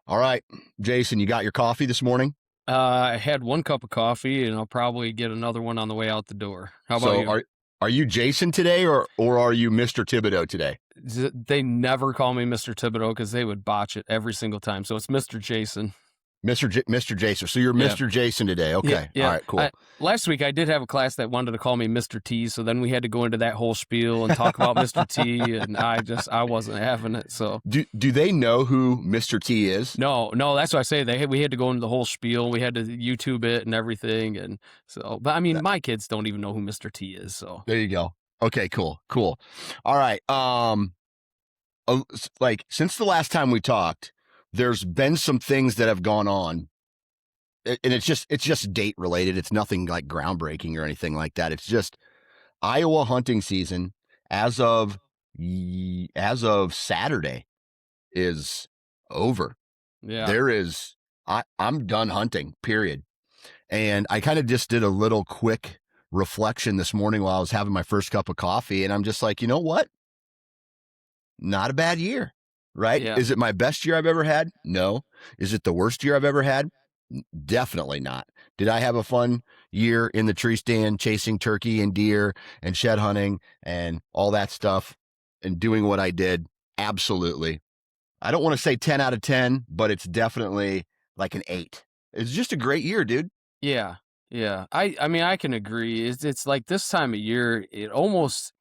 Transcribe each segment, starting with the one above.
All right, Jason, you got your coffee this morning? I had one cup of coffee, and I'll probably get another one on the way out the door. How about So you? are you Jason today or are you Mr. Thibodeau today? They never call me Mr. Thibodeau because they would botch it every single time. So it's Mr. Jason. Mr. Jason. So you're Yeah. Mr. Jason today. Yeah. Okay. All Yeah. right, cool. Last week I did have a class that wanted to call me Mr. T. So then we had to go into that whole spiel and talk about Mr. T. And I wasn't having it. So Do they know who Mr. T is? no, that's why I say we had to go into the whole spiel. We had to YouTube it and everything. And so, but I mean, That- my kids don't even know who Mr. T is. So There you go. Okay, cool. All right. Like since the last time we talked, there's been some things that have gone on. And it's just date related. It's nothing like groundbreaking or anything like that. It's just Iowa hunting season as of Saturday is over. yeah. I'm done hunting, period. And I kind of just did a little quick reflection this morning while I was having my first cup of coffee. And I'm just like, you know what? Not a bad year, right? Yeah. Is it my best year I've ever had? No. Is it the worst year I've ever had? Definitely not. Did I have a fun year in the tree stand chasing turkey and deer and shed hunting and all that stuff and doing what I did? Absolutely. I don't want to say 10 out of 10, but it's definitely like an 8. It's just a great year, dude. Yeah. Yeah. I mean, I can agree. It's like this time of year, it almost,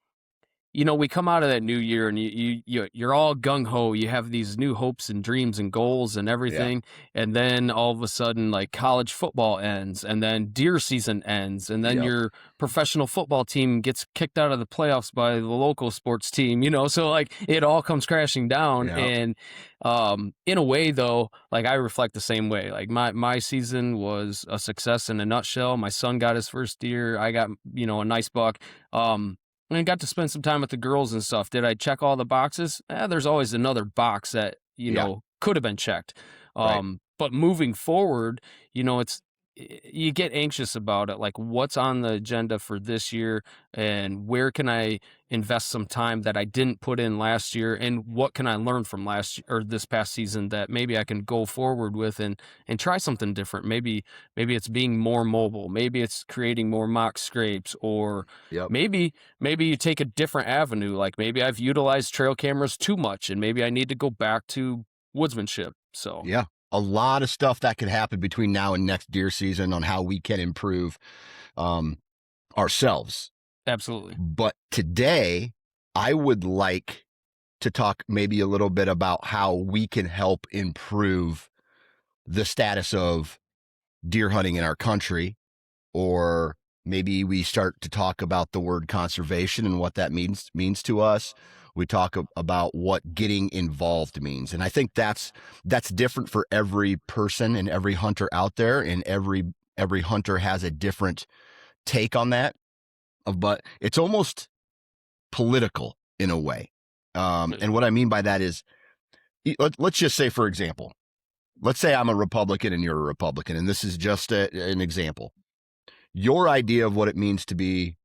we come out of that new year and you're all gung ho. You have these new hopes and dreams and goals and Yeah. everything. And then all of a sudden, like college football ends and then deer season ends. And then Yep. your professional football team gets kicked out of the playoffs by the local sports team, so like it all comes crashing down. Yep. And, in a way though, like I reflect the same way. Like my season was a success in a nutshell. My son got his first deer. I got, a nice buck. And I got to spend some time with the girls and stuff. Did I check all the boxes? There's always another box that, Yeah. could have been checked. Right. But moving forward, you get anxious about it. Like what's on the agenda for this year and where can I invest some time that I didn't put in last year? And what can I learn from last year or this past season that maybe I can go forward with and try something different? Maybe it's being more mobile. Maybe it's creating more mock scrapes or Yep. maybe you take a different avenue. Like maybe I've utilized trail cameras too much and maybe I need to go back to woodsmanship. So Yeah. A lot of stuff that could happen between now and next deer season on how we can improve ourselves. absolutely. But today, I would like to talk maybe a little bit about how we can help improve the status of deer hunting in our country, or maybe we start to talk about the word conservation and what that means to us. We talk about what getting involved means. And I think that's different for every person and every hunter out there, and every hunter has a different take on that. But it's almost political in a way. And what I mean by that is, let's just say, for example, let's say I'm a Republican and you're a Republican, and this is just an example. Your idea of what it means to be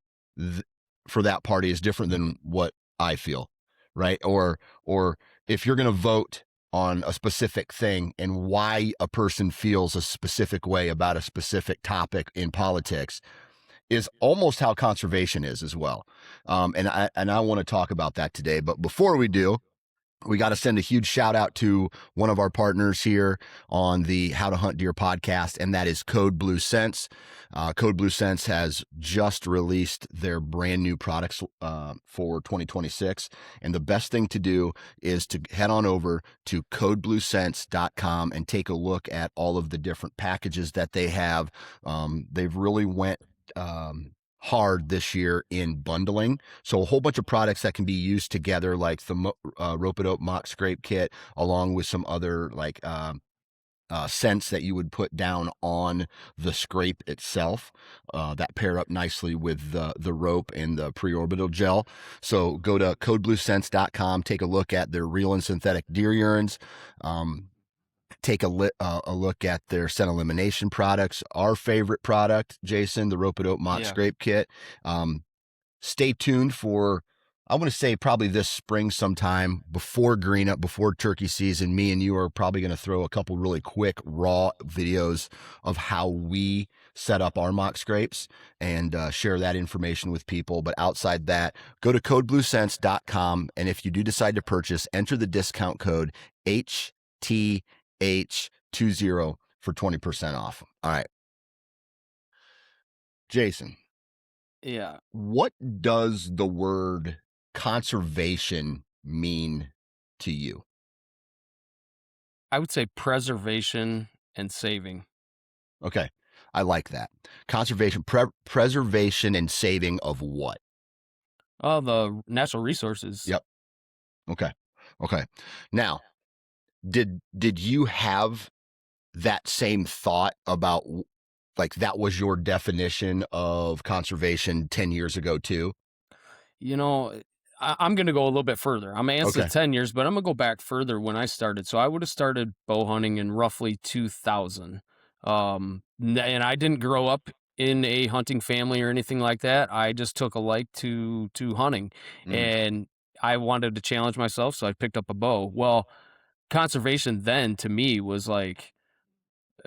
for that party is different than what I feel, right? Or if you're going to vote on a specific thing and why a person feels a specific way about a specific topic in politics is almost how conservation is as well. And I want to talk about that today. But before we do, we got to send a huge shout out to one of our partners here on the How to Hunt Deer podcast, and that is Code Blue Sense. Code Blue Sense has just released their brand new products for 2026. And the best thing to do is to head on over to codebluesense.com and take a look at all of the different packages that they have. They've really went hard this year in bundling. So a whole bunch of products that can be used together, like the Rope-A-Dope Mock Scrape Kit, along with some other like scents that you would put down on the scrape itself that pair up nicely with the rope and the preorbital gel. So go to codebluesense.com, take a look at their real and synthetic deer urines. Take a look at their scent elimination products. Our favorite product, Jason, the Rope-A-Dope Mock Scrape Kit. Stay tuned for I want to say probably this spring sometime before green up, before turkey season, me and you are probably going to throw a couple really quick raw videos of how we set up our mock scrapes and share that information with people. But outside that, go to codebluesense.com. And if you do decide to purchase, enter the discount code HTH20 for 20% off. All right. Jason, Yeah, what does the word conservation mean to you? I would say preservation and saving. Okay. I like that. Conservation, preservation and saving of what? Oh, the natural resources. Yep. Okay. Okay. Now, did you have that same thought about like that was your definition of conservation 10 years ago too? You know, I'm going to go a little bit further. I'm going to answer Okay. 10 years, but I'm going to go back further when I started. So I would have started bow hunting in roughly 2000. And I didn't grow up in a hunting family or anything like that. I just took a like to hunting, Mm, and I wanted to challenge myself, so I picked up a bow. Well, conservation then to me was like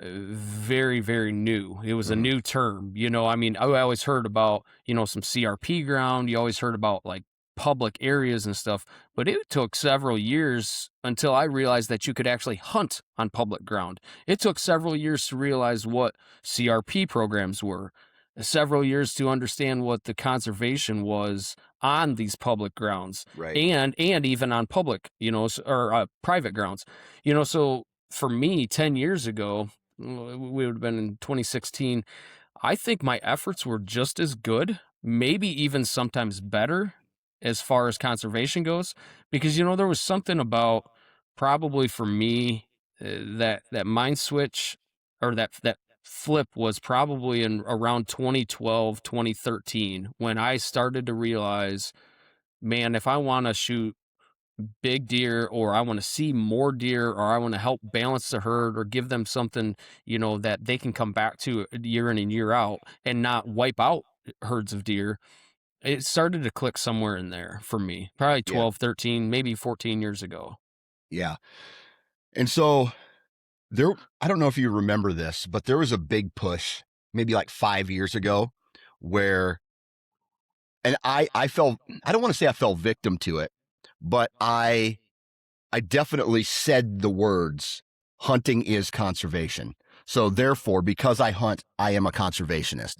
very, very new. It was a mm, new term. I mean, I always heard about, some CRP ground. You always heard about like public areas and stuff, but it took several years until I realized that you could actually hunt on public ground. It took several years to realize what CRP programs were, several years to understand what the conservation was on these public grounds, right. and even on public, or private grounds. So for me 10 years ago, we would have been in 2016. I think my efforts were just as good, maybe even sometimes better as far as conservation goes, because there was something about probably for me that mind switch or that flip was probably in around 2012, 2013 when I started to realize, man, if I want to shoot big deer or I want to see more deer or I want to help balance the herd or give them something, that they can come back to year in and year out and not wipe out herds of deer. It started to click somewhere in there for me, probably Yeah. 12, 13, maybe 14 years ago. Yeah. And so there, I don't know if you remember this, but there was a big push maybe like 5 years ago where, and I fell, I don't want to say I fell victim to it, but I definitely said the words, hunting is conservation. So therefore, because I hunt, I am a conservationist.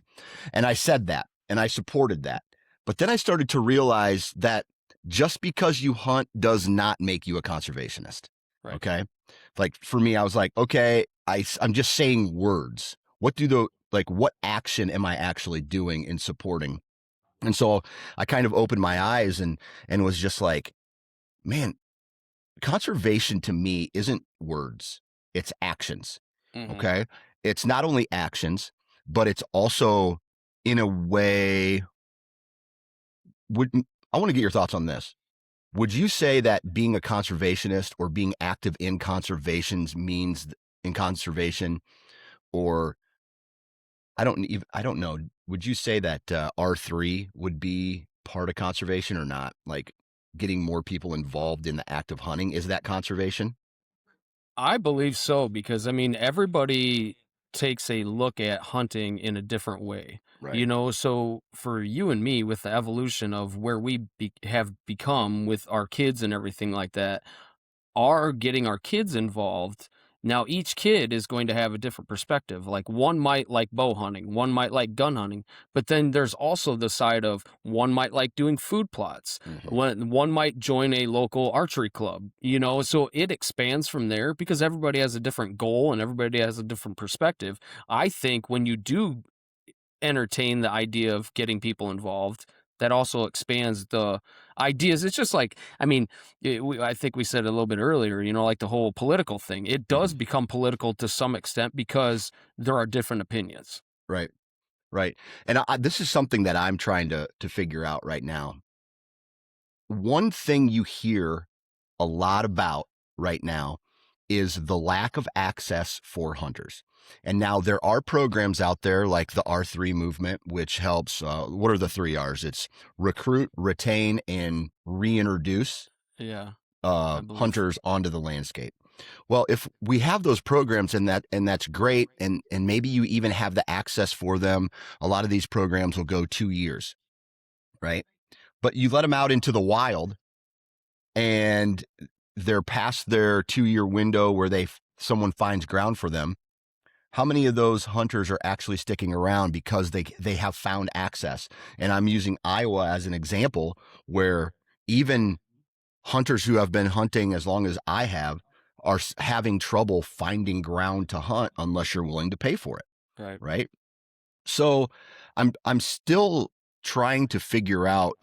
And I said that and I supported that. But then I started to realize that just because you hunt does not make you a conservationist. Right. Okay. Like for me, I was like, okay, I'm just saying words. What action am I actually doing in supporting? And so I kind of opened my eyes and was just like, man, conservation to me isn't words, it's actions. Hmm. Okay. It's not only actions, but it's also in a way, would I want to get your thoughts on this. Would you say that being a conservationist or being active in conservations means in conservation, or I don't know. Would you say that R3 would be part of conservation or not? Like getting more people involved in the act of hunting, is that conservation? I believe so because I mean everybody takes a look at hunting in a different way. Right. So for you and me with the evolution of where have become with our kids and everything like that, are getting our kids involved. Now, each kid is going to have a different perspective. Like one might like bow hunting, one might like gun hunting, but then there's also the side of one might like doing food plots. Mm-hmm. One might join a local archery club, so it expands from there because everybody has a different goal and everybody has a different perspective. I think when you do entertain the idea of getting people involved, that also expands the ideas. It's just like, I mean, I think we said a little bit earlier, like the whole political thing. It Mm-hmm. does become political to some extent because there are different opinions. Right. Right. And this is something that I'm trying to figure out right now. One thing you hear a lot about right now is the lack of access for hunters. And now there are programs out there like the R3 movement, which helps. What are the three R's? It's recruit, retain, and reintroduce Yeah, I believe. hunters onto the landscape. Well, if we have those programs and that's great, and maybe you even have the access for them, a lot of these programs will go 2 years, right? But you let them out into the wild, and they're past their 2 year window where someone finds ground for them. How many of those hunters are actually sticking around because they have found access? And I'm using Iowa as an example where even hunters who have been hunting as long as I have are having trouble finding ground to hunt unless you're willing to pay for it, Right. right? So I'm still trying to figure out,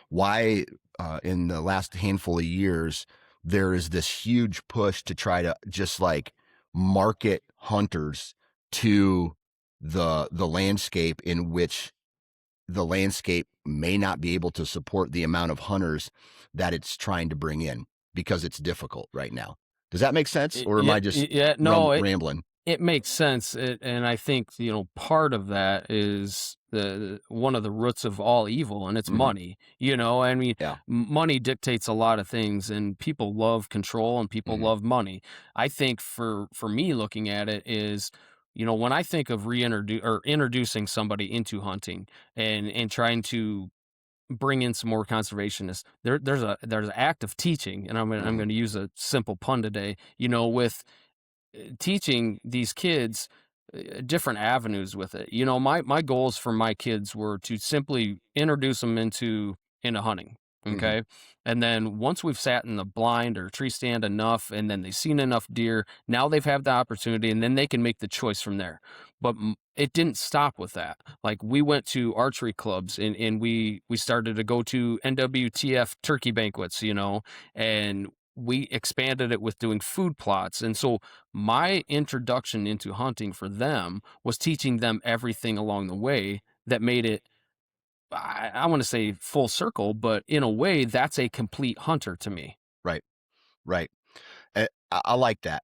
why in the last handful of years there is this huge push to try to just like market hunters to the landscape, in which the landscape may not be able to support the amount of hunters that it's trying to bring in because it's difficult right now. Does that make sense, or am Yeah, I just yeah, no, rambling? it makes sense, and I think, part of that is one of the roots of all evil, and it's Hmm. money. I mean, Yeah. money dictates a lot of things, and people love control, and people Hmm. love money. I think for me, looking at it is, when I think of reintroduce or introducing somebody into hunting and trying to bring in some more conservationists. There's an act of teaching, and I'm Hmm. gonna use a simple pun today. With teaching these kids different avenues with it. My goals for my kids were to simply introduce them into hunting. Hmm. Okay. And then once we've sat in the blind or tree stand enough, and then they've seen enough deer, now they've had the opportunity, and then they can make the choice from there. But it didn't stop with that. Like, we went to archery clubs, and we started to go to NWTF turkey banquets, and we expanded it with doing food plots. And so my introduction into hunting for them was teaching them everything along the way that made it, I want to say full circle, but in a way, that's a complete hunter to me. Right. Right. I like that.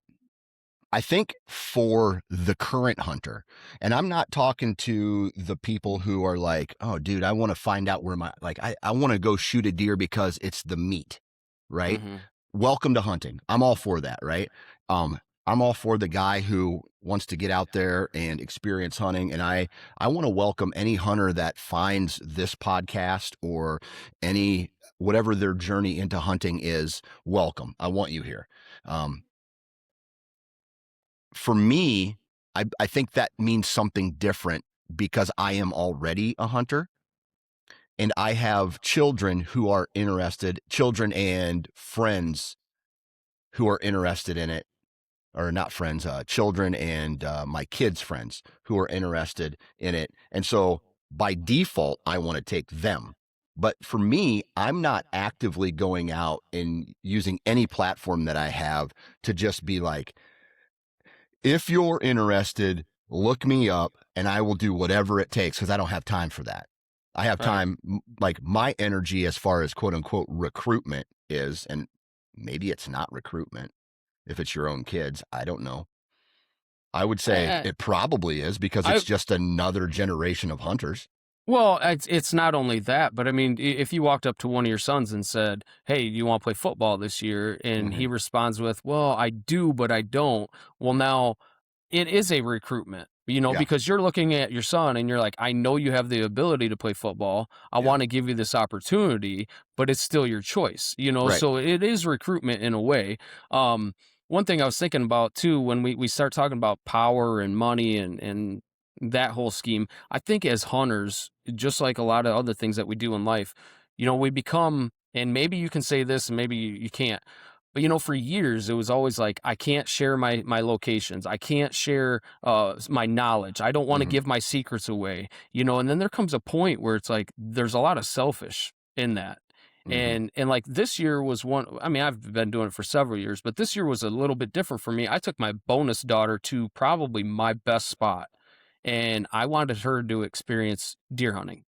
I think for the current hunter, and I'm not talking to the people who are like, oh, dude, I want to find out where I want to go shoot a deer because it's the meat, right? Hmm. Welcome to hunting. I'm all for that, right? Um, I'm all for the guy who wants to get out there and experience hunting. And I want to welcome any hunter that finds this podcast or any, whatever their journey into hunting is. Welcome. I want you here. Um, for me, I think that means something different because I am already a hunter and I have children who are interested, children and friends who are interested in it, or not friends, children and my kids' friends who are interested in it. And so by default, I want to take them. But for me, I'm not actively going out and using any platform that I have to just be like, if you're interested, look me up and I will do whatever it takes because I don't have time for that. I have Right. time, like my energy as far as quote unquote recruitment is, and maybe it's not recruitment if it's your own kids. I don't know. I would say I, it probably is because I it's just another generation of hunters. Well, it's not only that, but I mean, if you walked up to one of your sons and said, "Hey, do you want to play football this year?" and he Hmm. responds with, "Well, I do, but I don't." Well, now it is a recruitment, Yeah. because you're looking at your son and you're like, I know you have the ability to play football. I Yeah. want to give you this opportunity, but it's still your choice. Right. So it is recruitment in a way. Um, One thing I was thinking about too, when we start talking about power and money and that whole scheme, I think as hunters, just like a lot of other things that we do in life, we become, and maybe you can say this and maybe you can't, but for years it was always like, I can't share my locations. I can't share my knowledge. I don't want to Hmm. give my secrets away. And then there comes a point where it's like there's a lot of selfish in that. Hmm. And like this year was one. I mean, I've been doing it for several years, but this year was a little bit different for me. I took my bonus daughter to probably my best spot, and I wanted her to experience deer hunting.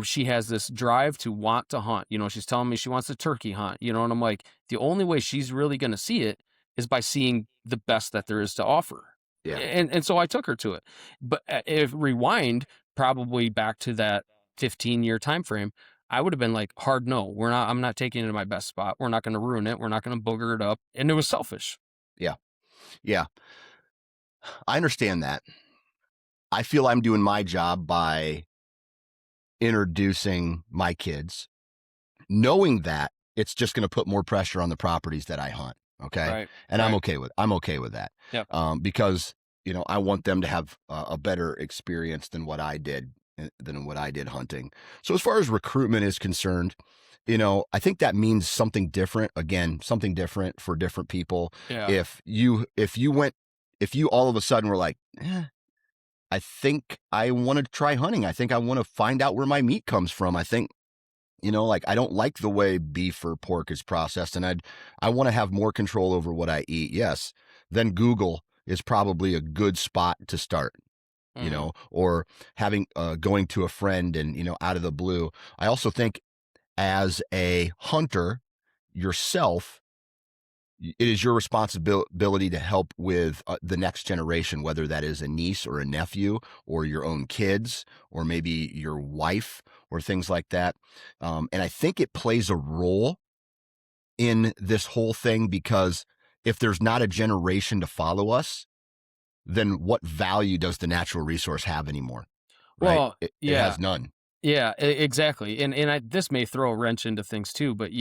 She has this drive to want to hunt. She's telling me she wants a turkey hunt, and I'm like, the only way she's really going to see it is by seeing the best that there is to offer. Yeah. And so I took her to it. But if rewind probably back to that 15-year time frame, I would have been like, hard no. I'm not taking it to my best spot. We're not going to ruin it. We're not going to booger it up. And it was selfish. Yeah. Yeah. I understand that. I feel I'm doing my job by introducing my kids, knowing that it's just going to put more pressure on the properties that I hunt. Okay. Right. And Right. I'm okay with that. Yep. Because, I want them to have a better experience than what I did, hunting. So as far as recruitment is concerned, I think that means something different. Again, something different for different people. Yeah. If you all of a sudden were like, I think I want to try hunting. I think I want to find out where my meat comes from. I think, like I don't like the way beef or pork is processed, and I want to have more control over what I eat. Yes, then Google is probably a good spot to start. Mhm. Or having going to a friend and out of the blue. I also think as a hunter yourself, it is your responsibility to help with the next generation, whether that is a niece or a nephew or your own kids or maybe your wife or things like that. And I think it plays a role in this whole thing because if there's not a generation to follow us, then what value does the natural resource have anymore? Right? Well, It yeah. has none. Yeah, exactly. This may throw a wrench into things too, but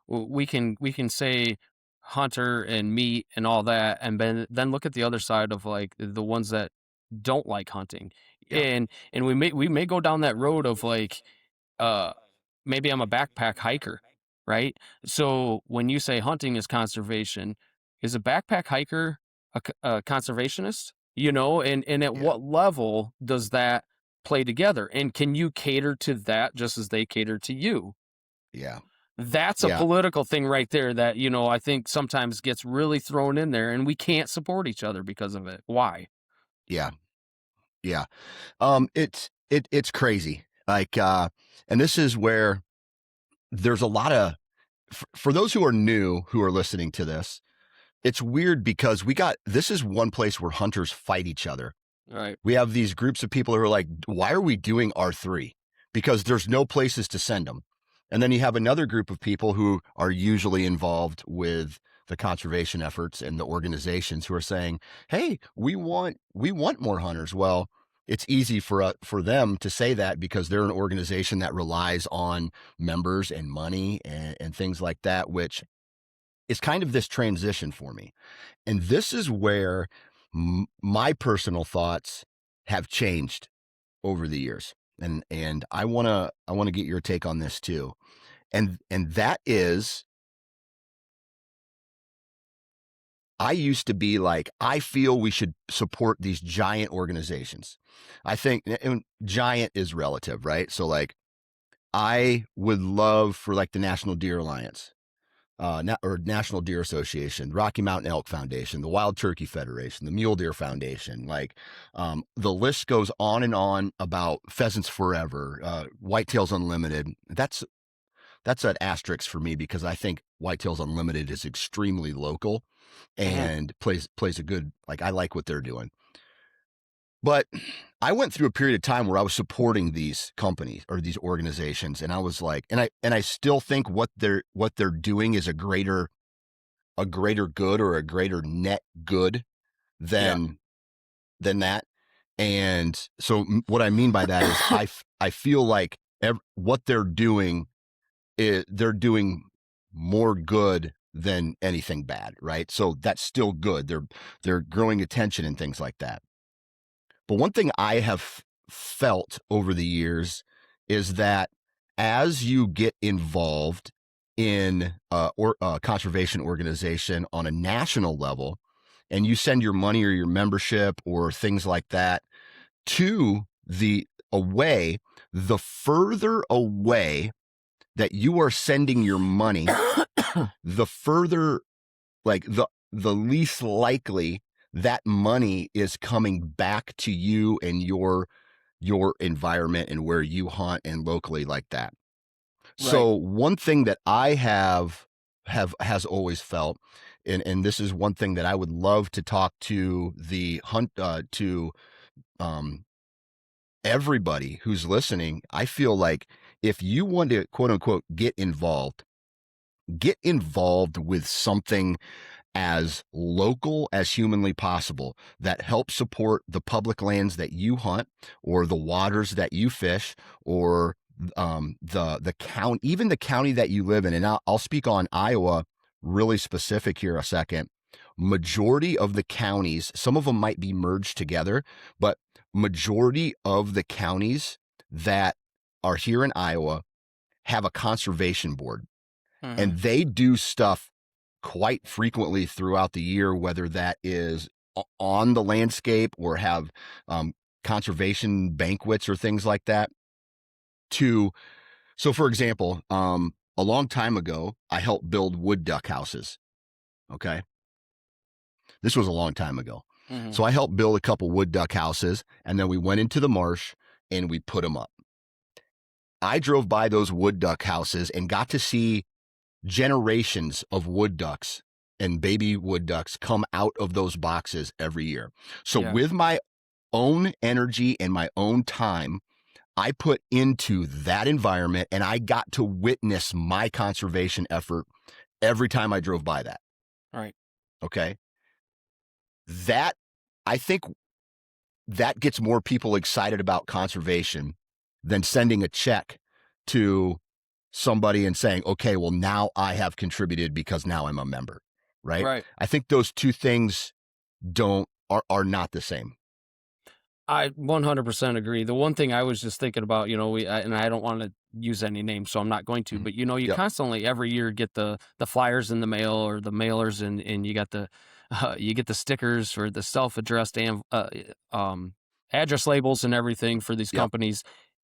we can say hunter and meat and all that, and then look at the other side of like the ones that don't like hunting, Yeah. and we may go down that road of like uh maybe I'm a backpack hiker, right? So when you say hunting is conservation, is a backpack hiker a conservationist? And at Yeah. what level does that play together? And can you cater to that just as they cater to you? Yeah. That's a Yeah. political thing right there that, I think sometimes gets really thrown in there and we can't support each other because of it. Why? Yeah. Yeah. It's crazy. Like, and this is where there's a lot of, for those who are new who are listening to this, it's weird because this is one place where hunters fight each other. Right. We have these groups of people who are like, why are we doing R3? Because there's no places to send them. And then you have another group of people who are usually involved with the conservation efforts and the organizations who are saying, hey, we want more hunters. Well, it's easy for them to say that because they're an organization that relies on members and money and things like that, which is kind of this transition for me. And this is where my personal thoughts have changed over the years. And I want to get your take on this too. And that is, I used to be like, I feel we should support these giant organizations. I think and giant is relative, right? So like I would love for like the National Deer Alliance, or National Deer Association, Rocky Mountain Elk Foundation, the Wild Turkey Federation, the Mule Deer Foundation. Like, the list goes on and on about Pheasants Forever, Whitetails Unlimited. That's an asterisk for me because I think Whitetails Unlimited is extremely local Mhm. and plays a good, like, I like what they're doing. But I went through a period of time where I was supporting these companies or these organizations, and I was like, and I still think what they're doing is a greater good or a greater net good Yeah. than that. And so what I mean by that is I feel like what they're doing is they're doing more good than anything bad, right? So that's still good. They're growing attention and things like that. But one thing I have felt over the years is that as you get involved in a conservation organization on a national level, and you send your money or your membership or things like that to the away, the further away that you are sending your money, the further, like the least likely that money is coming back to you and your environment and where you hunt and locally like that. Right. So one thing that I have has always felt and this is one thing that I would love to talk to the to um, everybody who's listening. I feel like if you want to quote unquote get involved with something as local as humanly possible that helps support the public lands that you hunt or the waters that you fish or the county, even the county that you live in. And I'll speak on Iowa really specific here a second. Majority of the counties, some of them might be merged together, but majority of the counties that are here in Iowa have a conservation board, Mhm. and they do stuff quite frequently throughout the year, whether that is on the landscape or have conservation banquets or things like that. To so, for example, a long time ago, I helped build wood duck houses. Okay, this was a long time ago. Mhm. So I helped build a couple wood duck houses, and then we went into the marsh and we put them up. I drove by those wood duck houses and got to see generations of wood ducks and baby wood ducks come out of those boxes every year. So, Yeah. with my own energy and my own time, I put into that environment and I got to witness my conservation effort every time I drove by that. Right. Okay. That, I think that gets more people excited about conservation than sending a check to somebody and saying, okay, well, now I have contributed because now I'm a member, right? Right. I think those two things are not the same. I 100% agree. The one thing I was just thinking about, and I don't want to use any names, so I'm not going to. Mhm. But you Yep. constantly every year get the flyers in the mail or the mailers, and you got the you get the stickers for the self-addressed address labels and everything for these Yep. companies,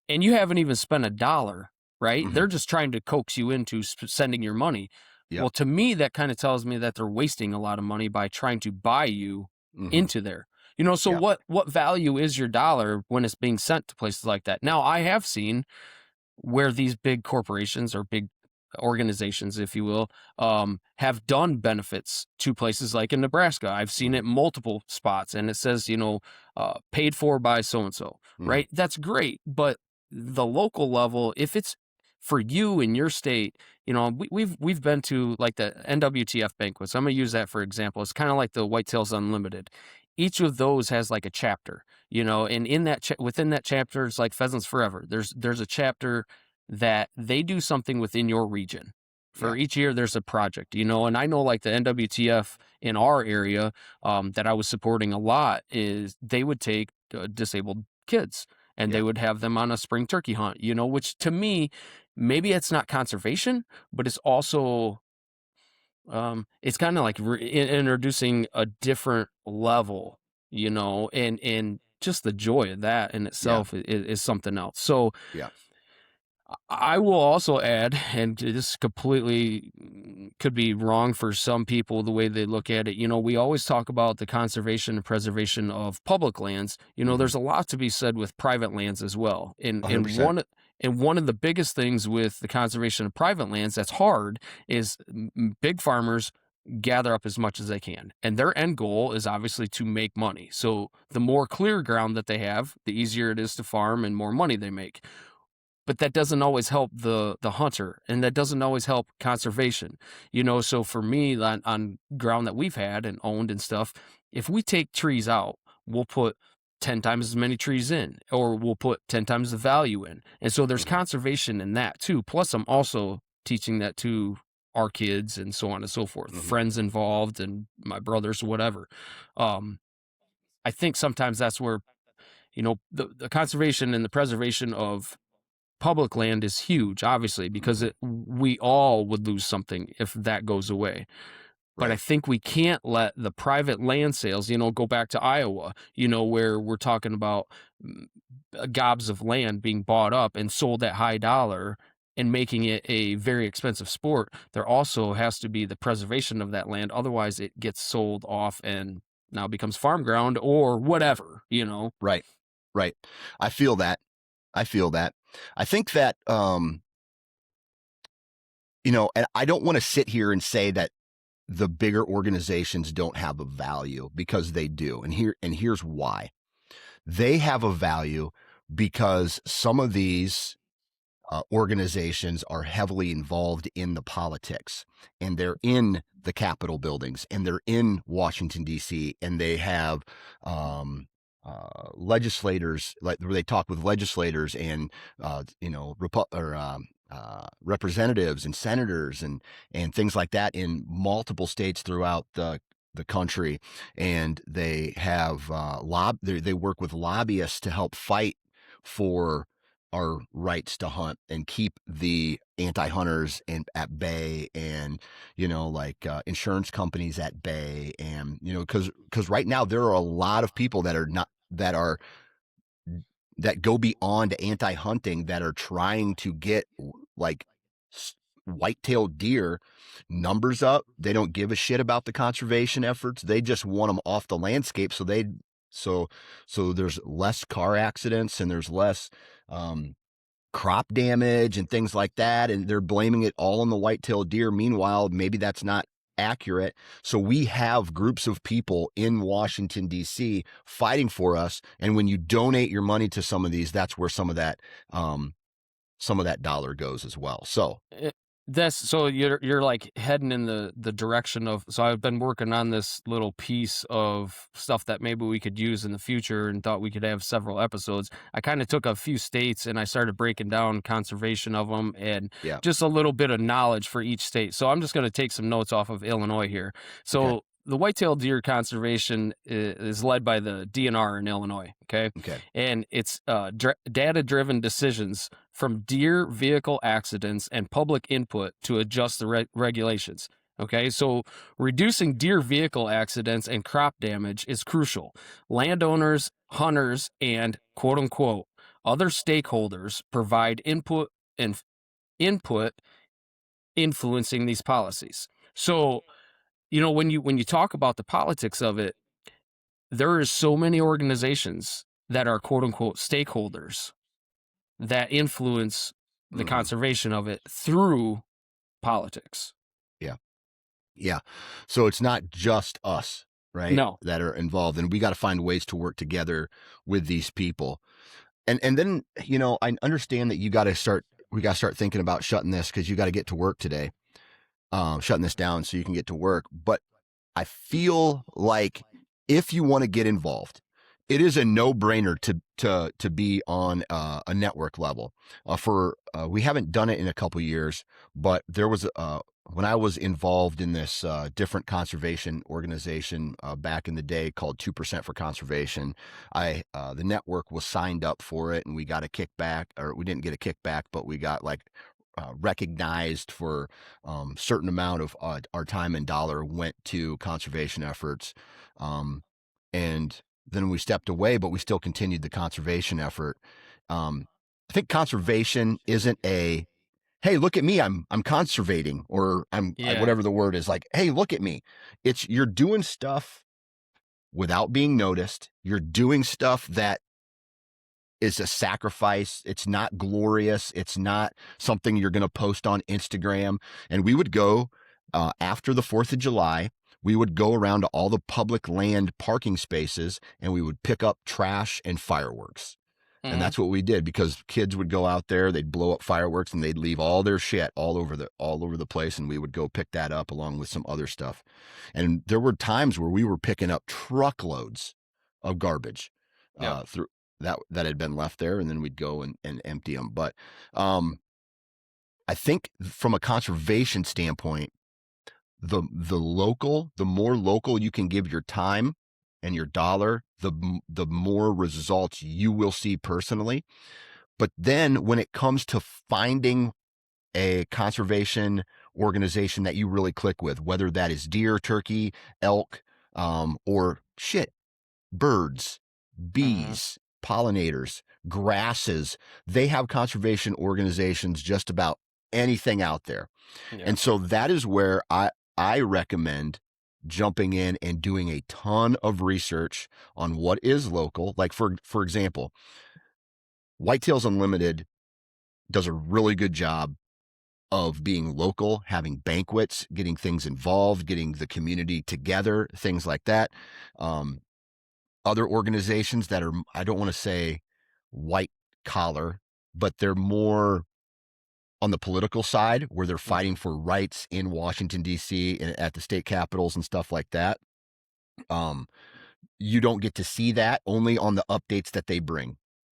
and you haven't even spent a dollar, right? Hmm. They're just trying to coax you into sending your money. Yep. Well, to me, that kind of tells me that they're wasting a lot of money by trying to buy you Hmm. into there. So Yep. what value is your dollar when it's being sent to places like that? Now, I have seen where these big corporations or big organizations, if you will, have done benefits to places like in Nebraska. I've seen Hmm. it multiple spots, and it says, paid for by so and so, Hmm. right? That's great, but the local level, if it's for you in your state, we've been to like the NWTF banquets. I'm gonna use that for example. It's kind of like the Whitetails Unlimited. Each of those has like a chapter, and in that within that chapter is like Pheasants Forever. There's a chapter that they do something within your region. For Yeah. each year, there's a project, and I know like the NWTF in our area that I was supporting a lot is they would take disabled kids and they Yeah. would have them on a spring turkey hunt, which to me, maybe it's not conservation, but it's also it's kind of like introducing a different level, and just the joy of that in Yeah. itself is something else. So Yeah. I will also add, and this completely could be wrong for some people the way they look at it. We always talk about the conservation and preservation of public lands. Hmm. There's a lot to be said with private lands as well. And 100%. one of the biggest things with the conservation of private lands that's hard is big farmers gather up as much as they can. And their end goal is obviously to make money. So the more clear ground that they have, the easier it is to farm and more money they make, but that doesn't always help the hunter, and that doesn't always help conservation. So for me on ground that we've had and owned and stuff, if we take trees out, we'll put 10 times as many trees in, or we'll put 10 times the value in. And so there's Hmm. conservation in that too. Plus I'm also teaching that to our kids and so on and so forth, Hmm. friends involved and my brothers, whatever. um I think sometimes that's where the conservation and the preservation of public land is huge, obviously, because Hmm. we all would lose something if that goes away. But I Right. think we can't let the private land sales, go back to Iowa, where we're talking about mm, gobs of land being bought up and sold at high dollar and making it a very expensive sport. There also has to be the preservation of that land. Otherwise, it gets sold off and now becomes farm ground or whatever. Right. Right. I feel that. I feel that. I think that, and I don't want to sit here and say that the bigger organizations don't have a value, because they do. And here's why. They have a value because some of these organizations are heavily involved in the politics, and they're in the Capitol buildings, and they're in Washington, D.C., and they have legislators, like where they talk with legislators and, representatives and senators and things like that in multiple states throughout the country. And they have they work with lobbyists to help fight for our rights to hunt and keep the anti-hunters at bay, and insurance companies at bay. And because right now there are a lot of people that go beyond anti-hunting, that are trying to get like white-tailed deer numbers up. They don't give a shit about the conservation efforts. They just want them off the landscape, so there's less car accidents, and there's less crop damage and things like that. And they're blaming it all on the white-tailed deer. Meanwhile, maybe that's not accurate. So we have groups of people in Washington, D.C. fighting for us. And when you donate your money to some of these, that's where some of that dollar goes as well. So That's so you're like heading in the direction of, so I've been working on this little piece of stuff that maybe we could use in the future, and thought we could have several episodes. I kind of took a few states and I started breaking down conservation of them, and yeah. just a little bit of knowledge for each state. So I'm just going to take some notes off of Illinois here. So Okay. the white-tailed deer conservation is led by the DNR in Illinois. Okay. And it's data-driven decisions from deer vehicle accidents and public input to adjust the regulations. Okay, so reducing deer vehicle accidents and crop damage is crucial. Landowners, hunters, and quote unquote other stakeholders provide input influencing these policies. So, when you talk about the politics of it, there is so many organizations that are quote unquote stakeholders that influence the conservation of it through politics. Yeah. So it's not just us, right? No. That are involved, and we got to find ways to work together with these people. And then, I understand that we got to start thinking about shutting this, because you got to get to work today, shutting this down so you can get to work. But I feel like if you want to get involved, it is a no-brainer to be on a network level. We haven't done it in a couple years, but there was when I was involved in this different conservation organization back in the day called 2% for Conservation. The network was signed up for it, and we got a kickback, or we didn't get a kickback, but we got recognized for certain amount of our time and dollar went to conservation efforts. And then we stepped away, but we still continued the conservation effort. I think conservation isn't a, hey, look at me, I'm conservating, or whatever the word is, like, hey, look at me. It's, you're doing stuff without being noticed. You're doing stuff that is a sacrifice. It's not glorious. It's not something you're going to post on Instagram. And we would go after the 4th of July. We would go around to all the public land parking spaces, and we would pick up trash and fireworks. And that's what we did, because kids would go out there, they'd blow up fireworks, and they'd leave all their shit all over the place, and we would go pick that up along with some other stuff. And there were times where we were picking up truckloads of garbage through that had been left there, and then we'd go and empty them. But I think from a conservation standpoint, the more local you can give your time and your dollar, the more results you will see personally. But then when it comes to finding a conservation organization that you really click with, whether that is deer, turkey, elk, or birds, bees, pollinators, grasses, they have conservation organizations just about anything out there. And so that is where I recommend jumping in and doing a ton of research on what is local. Like for example, Whitetails Unlimited does a really good job of being local, having banquets, getting things involved, getting the community together, things like that. Um, Other organizations that are, I don't want to say white collar, but they're more on the political side where they're Mhm. fighting for rights in Washington, D.C. and at the state capitals and stuff like that. Um, you don't get to see that, only on the updates that they bring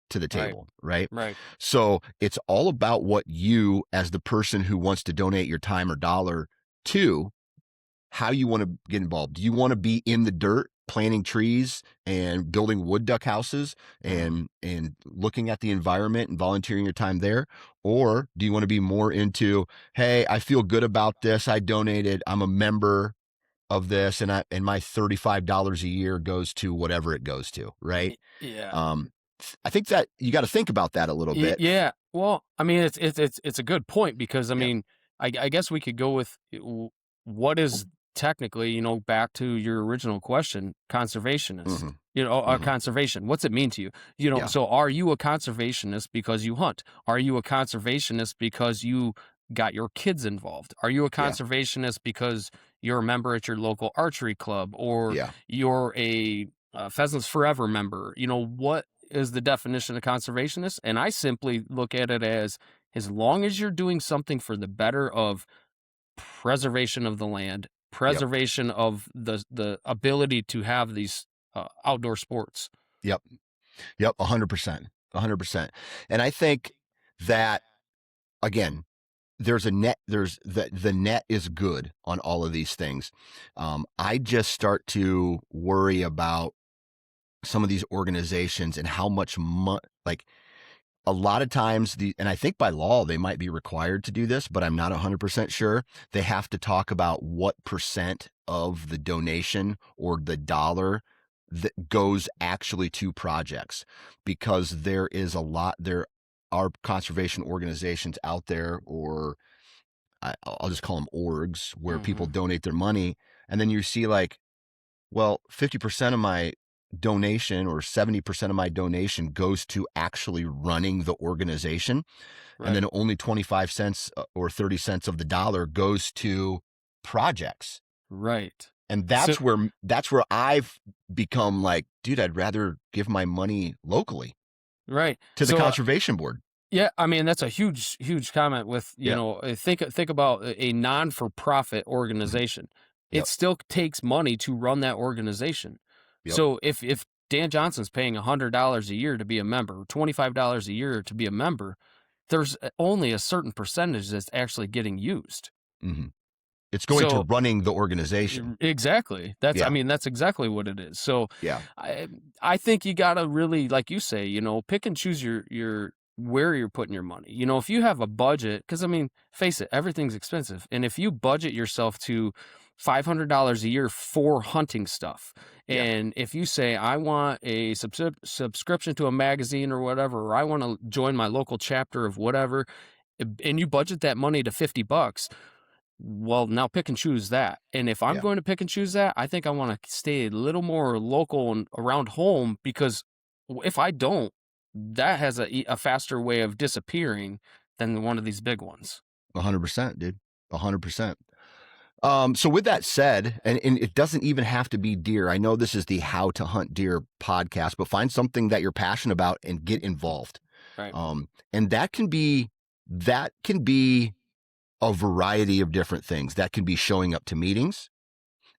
to the Right. table, right? Right. So it's all about what you, as the person who wants to donate your time or dollar to, how you want to get involved. Do you want to be in the dirt planting trees and building wood duck houses Mhm. and looking at the environment and volunteering your time there? Or do you want to be more into, hey, I feel good about this, I donated, I'm a member of this, and my $35 a year goes to whatever it goes to, right? Yeah. Um, I think that you got to think about that a little bit. Yeah. Well, I mean, it's a good point because I Yeah. mean, I guess we could go with what is technically, back to your original question, conservationist. Mm-hmm. Mm-hmm. Conservation. What's it mean to you? Yeah. So are you a conservationist because you hunt? Are you a conservationist because you got your kids involved? Are you a Yeah. conservationist because you're a member at your local archery club, or Yeah. you're a Pheasants Forever member? What is the definition of conservationist? And I simply look at it as long as you're doing something for the better of preservation of the land, Yep. preservation of the ability to have these outdoor sports. Yep. Yep. 100%. 100%. And I think that, again, there's the net is good on all of these things. I just start to worry about some of these organizations and how much like a lot of times and I think by law they might be required to do this, but I'm not 100% sure. They have to talk about what percent of the donation or the dollar that goes actually to projects, because there are conservation organizations out there, or I'll just call them orgs, where people Hmm. donate their money, and then you see like, well, 50% of my donation or 70% of my donation goes to actually running the organization. And Right. then only 25 cents or 30 cents of the dollar goes to projects. Right. And So that's where I've become like, dude, I'd rather give my money locally right. to the So conservation board. yeah, I mean that's a huge, huge comment. With Yep. think about a non for profit Mhm. organization. It Yep. still takes money to run that organization. Yep. So if Dan Johnson's paying $100 a year to be a member, $25 a year to be a member, there's only a certain percentage that's actually getting used. Hmm. It's going to So running the organization. exactly. I Yeah. mean, that's exactly what it is. So Yeah. I I think you gotta really, like you say, pick and choose your where you're putting your money. If you have a budget, because I mean, face it, everything's expensive. And if you budget yourself to $500 a year for hunting stuff, Yeah. and if you say I want a subscription to a magazine or whatever, or I want to join my local chapter of whatever, and you budget that money to $50, well, now pick and choose that. And if I'm Yeah. going to pick and choose that, I think I want to stay a little more local and around home, because if I don't, that has a faster way of disappearing than one of these big ones. 100%, dude. 100%. So with that said, and it doesn't even have to be deer. I know this is the How to Hunt Deer podcast, but find something that you're passionate about and get involved. Right. And that can be a variety of different things. That can be showing up to meetings.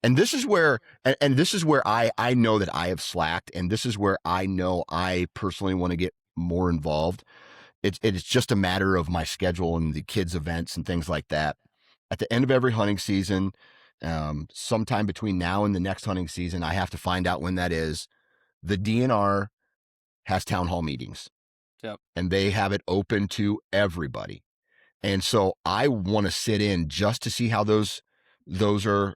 And this is where, and this is where I know that I have slacked, and this is where I know I personally want to get more involved. It's just a matter of my schedule and the kids' events and things like that. At the end of every hunting season, sometime between now and the next hunting season, I have to find out when that is. The DNR has town hall meetings, Yep. and they have it open to everybody. And so I want to sit in just to see how those are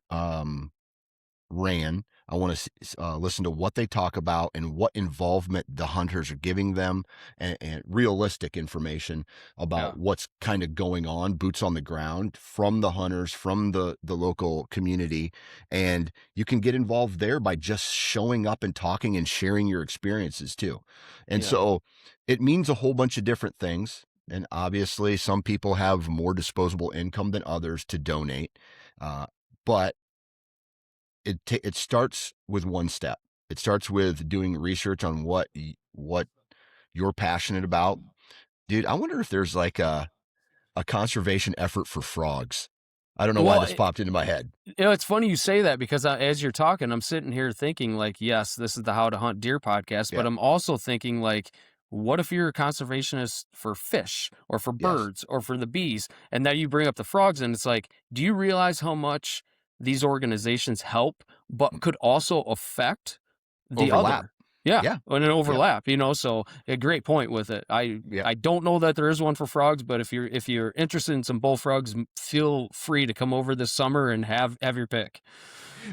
ran. I want to listen to what they talk about and what involvement the hunters are giving them, and realistic information Yeah. about what's kind of going on, boots on the ground from the hunters, from the local community. And you can get involved there by just showing up and talking and sharing your experiences too. And Yeah. so it means a whole bunch of different things. and obviously some people have more disposable income than others to donate. But it starts with one step. It starts with doing research on what you're passionate about. Dude, I wonder if there's like a conservation effort for frogs. I don't know why Well, this popped into my head. it's funny you say that because as you're talking, I'm sitting here thinking like, yes, this is the How to Hunt Deer podcast, but Yeah. I'm also thinking like, what if you're a conservationist for fish or for Yes. birds or for the bees? And now you bring up the frogs, and it's like, do you realize how much these organizations help, but could also affect the Overlap. other? Yeah, Yeah. and an Yep. overlap, so a great point with it. I Yep. I don't know that there is one for frogs, but if you're interested in some bullfrogs, feel free to come over this summer and have your pick.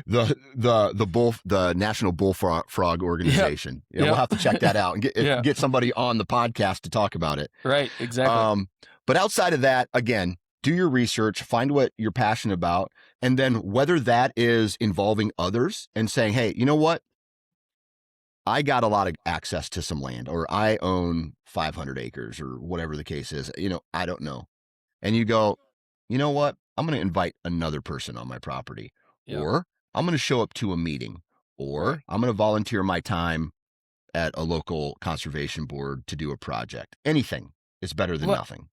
The National Bullfrog Yep. Organization. Yeah, we'll Yep. have to check that out and Yeah. get somebody on the podcast to talk about it. Right. Exactly. But outside of that, again, do your research, find what you're passionate about, and then whether that is involving others and saying, hey, you know what? I got a lot of access to some land, or I own 500 acres, or whatever the case is. I don't know. And you go, you know what? I'm going to invite another person on my property, Yep. or I'm going to show up to a meeting, or Right. I'm going to volunteer my time at a local conservation board to do a project. Anything is better than Well, nothing.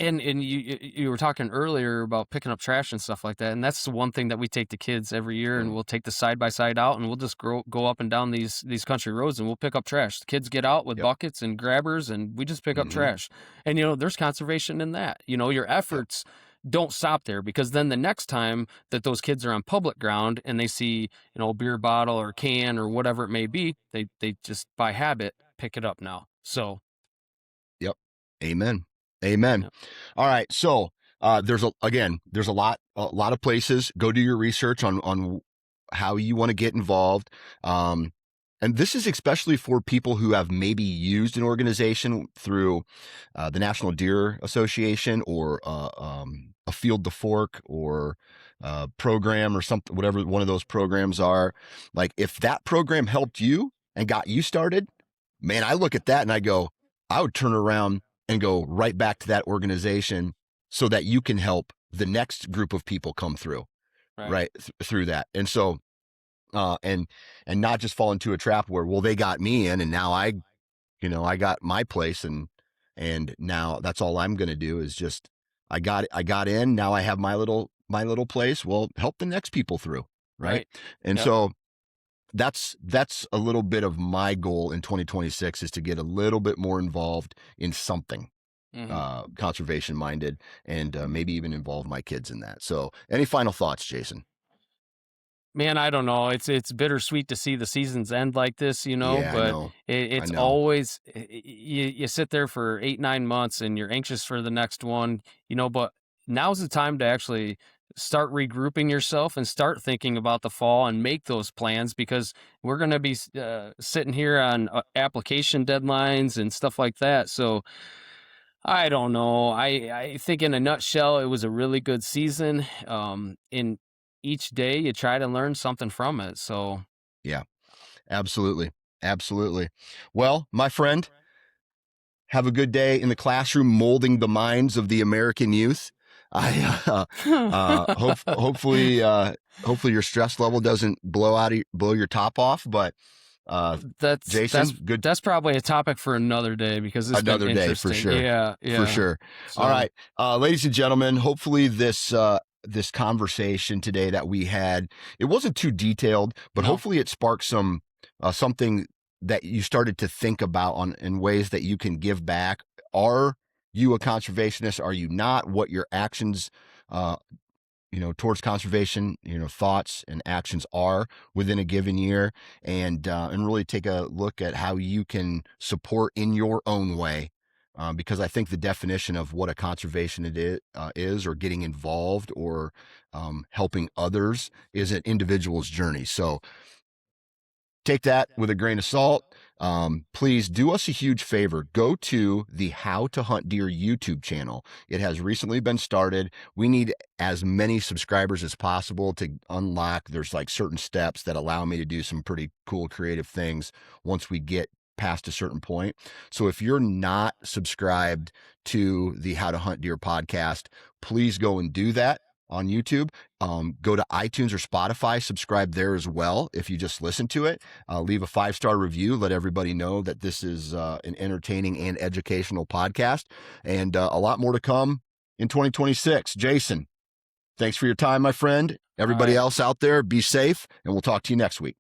and you were talking earlier about picking up trash and stuff like that, and that's the one thing that we take the kids every year, and Mm. we'll take the side by side out, and we'll just go up and down these country roads, and we'll pick up trash. The kids get out with Yep. buckets and grabbers, and we just pick up Mm-hmm. trash. And there's conservation in that. Your Yep. efforts don't stop there, because then the next time that those kids are on public ground and they see a beer bottle or can or whatever it may be, they just by habit pick it up now. So Yep. Amen. Amen. yeah. All right. So there's a lot of places. Go do your research on how you want to get involved. And this is especially for people who have maybe used an organization through the National Deer Association, or a Field to Fork, or program, or something, whatever one of those programs are. Like, if that program helped you and got you started, man, I look at that and I go, I would turn around and go right back to that organization so that you can help the next group of people come through, Right. right, through that. And so, and not just fall into a trap where, well, they got me in, and now I got my place, and now that's all I'm going to do is just, I got in. Now I have my little place. Well, help the next people through, right? Right. And Yep. so that's a little bit of my goal in 2026, is to get a little bit more involved in something Hmm. conservation minded, and maybe even involve my kids in that. So, any final thoughts, Jason? Man, I don't know. It's bittersweet to see the seasons end like this, Yeah, I but know. I it's know. always you sit there for 8-9 months and you're anxious for the next one, but now's the time to actually start regrouping yourself and start thinking about the fall and make those plans, because we're going to be sitting here on application deadlines and stuff like that. So I don't know. I think in a nutshell, it was a really good season. In each day, you try to learn something from it. So Yeah, absolutely. Absolutely. Well, my friend, have a good day in the classroom molding the minds of the American youth. I hopefully your stress level doesn't blow your top off, but that's Jason, that's good. that's probably a topic for another day, because it's been Another day for interesting. sure. Yeah, For yeah. sure. All So right, ladies and gentlemen, hopefully this conversation today that we had, it wasn't too detailed, but no, hopefully it sparked something that you started to think about on in ways that you can give back. Are you a conservationist? Are you not? What your actions uh, towards conservation, thoughts and actions are within a given year, and really take a look at how you can support in your own way. Because I think the definition of what a conservation is, or getting involved, or helping others, is an individual's journey. So take that with a grain of salt. Please do us a huge favor. Go to the How to Hunt Deer YouTube channel. It has recently been started. We need as many subscribers as possible to unlock. There's like certain steps that allow me to do some pretty cool creative things once we get past a certain point. So if you're not subscribed to the How to Hunt Deer podcast, please go and do that on YouTube. Go to iTunes or Spotify, subscribe there as well. If you just listen to it, leave a 5-star review. Let everybody know that this is an entertaining and educational podcast, and a lot more to come in 2026. Jason, thanks for your time, my friend. Everybody else out there, be safe, and we'll talk to you next week.